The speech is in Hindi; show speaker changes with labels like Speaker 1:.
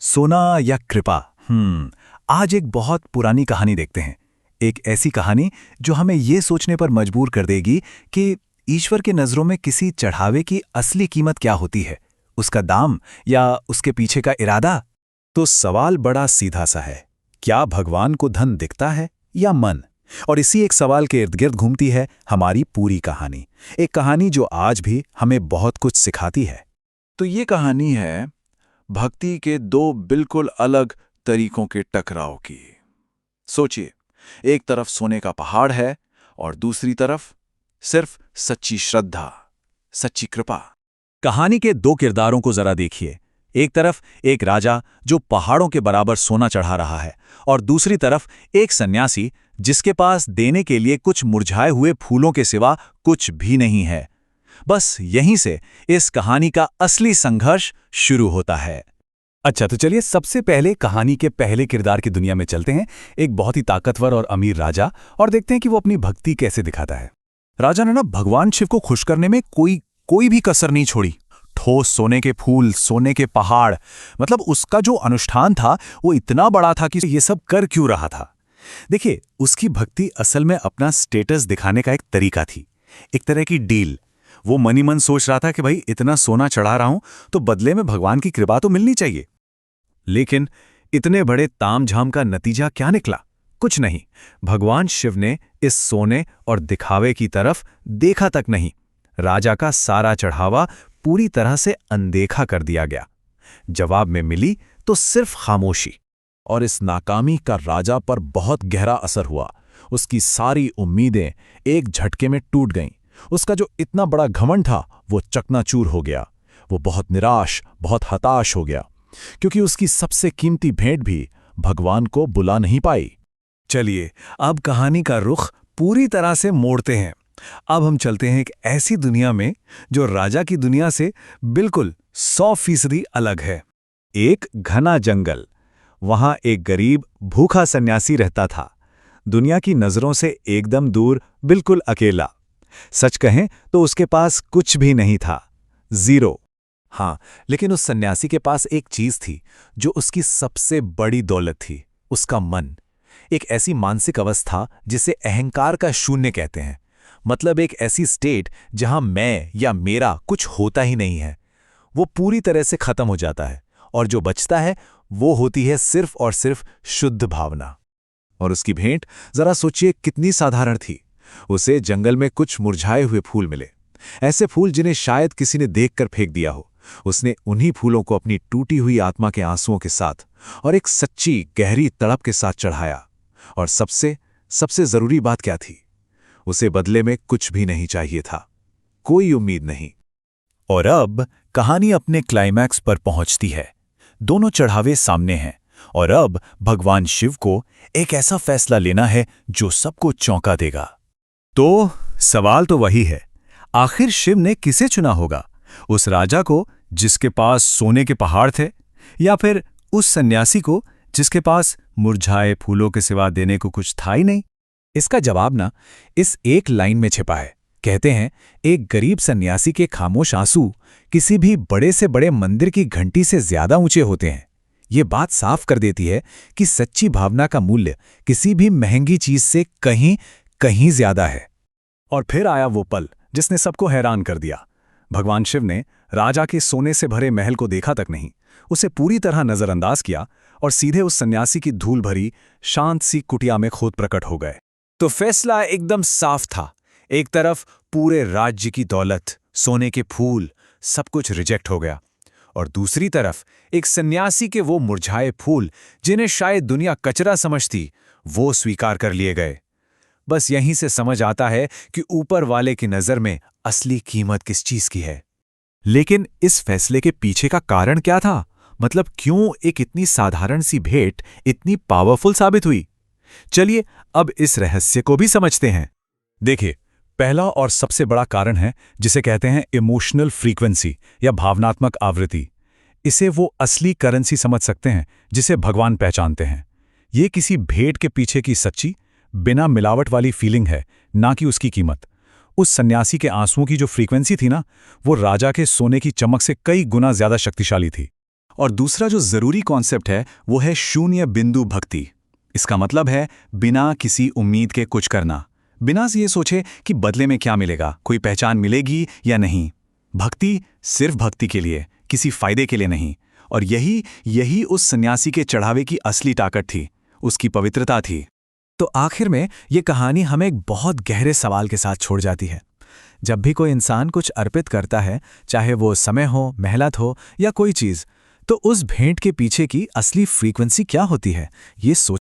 Speaker 1: सोना या कृपा। आज एक बहुत पुरानी कहानी देखते हैं। एक ऐसी कहानी जो हमें ये सोचने पर मजबूर कर देगी कि ईश्वर के नजरों में किसी चढ़ावे की असली कीमत क्या होती है, उसका दाम या उसके पीछे का इरादा। तो सवाल बड़ा सीधा सा है, क्या भगवान को धन दिखता है या मन? और इसी एक सवाल के इर्द गिर्द घूमती है हमारी पूरी कहानी। एक कहानी जो आज भी हमें बहुत कुछ सिखाती है।
Speaker 2: तो ये कहानी है भक्ति के दो बिल्कुल अलग तरीकों के टकराव की। सोचिए, एक तरफ सोने का पहाड़ है और दूसरी तरफ सिर्फ सच्ची श्रद्धा, सच्ची कृपा।
Speaker 1: कहानी के दो किरदारों को जरा देखिए। एक तरफ एक राजा जो पहाड़ों के बराबर सोना चढ़ा रहा है, और दूसरी तरफ एक सन्यासी जिसके पास देने के लिए कुछ मुरझाए हुए फूलों के सिवा कुछ भी नहीं है। बस यहीं से इस कहानी का असली संघर्ष शुरू होता है। अच्छा, तो चलिए सबसे पहले कहानी के पहले किरदार की दुनिया में चलते हैं। एक बहुत ही ताकतवर और अमीर राजा, और देखते हैं कि वो अपनी भक्ति कैसे दिखाता है। राजा ने ना भगवान शिव को खुश करने में कोई भी कसर नहीं छोड़ी। ठोस सोने के फूल, सोने के पहाड़, मतलब उसका जो अनुष्ठान था वो इतना बड़ा था कि ये सब कर क्यों रहा था। देखिए, उसकी भक्ति असल में अपना स्टेटस दिखाने का एक तरीका थी, एक तरह की डील। वो मन ही मन सोच रहा था कि भाई इतना सोना चढ़ा रहा हूं तो बदले में भगवान की कृपा तो मिलनी चाहिए। लेकिन इतने बड़े तामझाम का नतीजा क्या निकला? कुछ नहीं। भगवान शिव ने इस सोने और दिखावे की तरफ देखा तक नहीं। राजा का सारा चढ़ावा पूरी तरह से अनदेखा कर दिया गया। जवाब में मिली तो सिर्फ खामोशी।
Speaker 2: और इस नाकामी का राजा पर बहुत गहरा असर हुआ। उसकी सारी उम्मीदें एक झटके में टूट गईं। उसका जो इतना बड़ा घमंड था वो चकनाचूर हो गया। वो बहुत निराश, बहुत हताश हो गया, क्योंकि उसकी सबसे कीमती भेंट भी भगवान को बुला नहीं पाई।
Speaker 1: चलिए अब कहानी का रुख पूरी तरह से मोड़ते हैं। अब हम चलते हैं एक ऐसी दुनिया में जो राजा की दुनिया से बिल्कुल 100% अलग है। एक घना जंगल। वहां एक गरीब भूखा सन्यासी रहता था, दुनिया की नजरों से एकदम दूर, बिल्कुल अकेला। सच कहें तो उसके पास कुछ भी नहीं था, जीरो। हाँ, लेकिन उस सन्यासी के पास एक चीज थी जो उसकी सबसे बड़ी दौलत थी, उसका मन। एक ऐसी मानसिक अवस्था जिसे अहंकार का शून्य कहते हैं। मतलब एक ऐसी स्टेट जहां मैं या मेरा कुछ होता ही नहीं है। वो पूरी तरह से खत्म हो जाता है, और जो बचता है वो होती है सिर्फ और सिर्फ शुद्ध भावना। और उसकी भेंट जरा सोचिए कितनी साधारण थी। उसे जंगल में कुछ मुरझाए हुए फूल मिले, ऐसे फूल जिन्हें शायद किसी ने देखकर फेंक दिया हो। उसने उन्हीं फूलों को अपनी टूटी हुई आत्मा के आंसुओं के साथ और एक सच्ची गहरी तड़प के साथ चढ़ाया। और सबसे जरूरी बात क्या थी? उसे बदले में कुछ भी नहीं चाहिए था, कोई उम्मीद नहीं। और अब कहानी अपने क्लाइमैक्स पर पहुंचती है। दोनों चढ़ावे सामने हैं, और अब भगवान शिव को एक ऐसा फैसला लेना है जो सबको चौंका देगा। तो सवाल तो वही है, आखिर शिव ने किसे चुना होगा? उस राजा को जिसके पास सोने के पहाड़ थे, या फिर उस सन्यासी को जिसके पास मुरझाए फूलों के सिवा देने को कुछ था ही नहीं? इसका जवाब ना इस एक लाइन में छिपा है। कहते हैं, एक गरीब सन्यासी के खामोश आंसू किसी भी बड़े से बड़े मंदिर की घंटी से ज्यादा ऊंचे होते हैं। ये बात साफ कर देती है कि सच्ची भावना का मूल्य किसी भी महंगी चीज से कहीं कहीं ज्यादा है। और फिर आया वो पल जिसने सबको हैरान कर दिया। भगवान शिव ने राजा के सोने से भरे महल को देखा तक नहीं, उसे पूरी तरह नजरअंदाज किया और सीधे उस सन्यासी की धूल भरी शांत सी कुटिया में खुद प्रकट हो गए। तो फैसला एकदम साफ था। एक तरफ पूरे राज्य की दौलत, सोने के फूल, सब कुछ रिजेक्ट हो गया, और दूसरी तरफ एक सन्यासी के वो मुरझाए फूल जिन्हें शायद दुनिया कचरा समझती, वो स्वीकार कर लिए गए। बस यहीं से समझ आता है कि ऊपर वाले की नजर में असली कीमत किस चीज की है। लेकिन इस फैसले के पीछे का कारण क्या था? मतलब क्यों एक इतनी साधारण सी भेंट इतनी पावरफुल साबित हुई? चलिए अब इस रहस्य को भी समझते हैं। देखिए, पहला और सबसे बड़ा कारण है जिसे कहते हैं इमोशनल फ्रीक्वेंसी या भावनात्मक आवृत्ति। इसे वो असली करेंसी समझ सकते हैं जिसे भगवान पहचानते हैं। ये किसी भेंट के पीछे की सच्ची, बिना मिलावट वाली फीलिंग है, ना कि उसकी कीमत। उस सन्यासी के आंसुओं की जो फ्रीक्वेंसी थी ना, वो राजा के सोने की चमक से कई गुना ज्यादा शक्तिशाली थी। और दूसरा जो जरूरी कॉन्सेप्ट है वो है शून्य बिंदु भक्ति। इसका मतलब है बिना किसी उम्मीद के कुछ करना, बिना ये सोचे कि बदले में क्या मिलेगा, कोई पहचान मिलेगी या नहीं। भक्ति सिर्फ भक्ति के लिए, किसी फायदे के लिए नहीं। और यही उस सन्यासी के चढ़ावे की असली ताकत थी, उसकी पवित्रता थी।
Speaker 2: तो आखिर में ये कहानी हमें एक बहुत गहरे सवाल के साथ छोड़ जाती है। जब भी कोई इंसान कुछ अर्पित करता है, चाहे वो समय हो, मेहनत हो या कोई चीज़, तो उस भेंट के पीछे की असली फ्रीक्वेंसी क्या होती है, ये सोच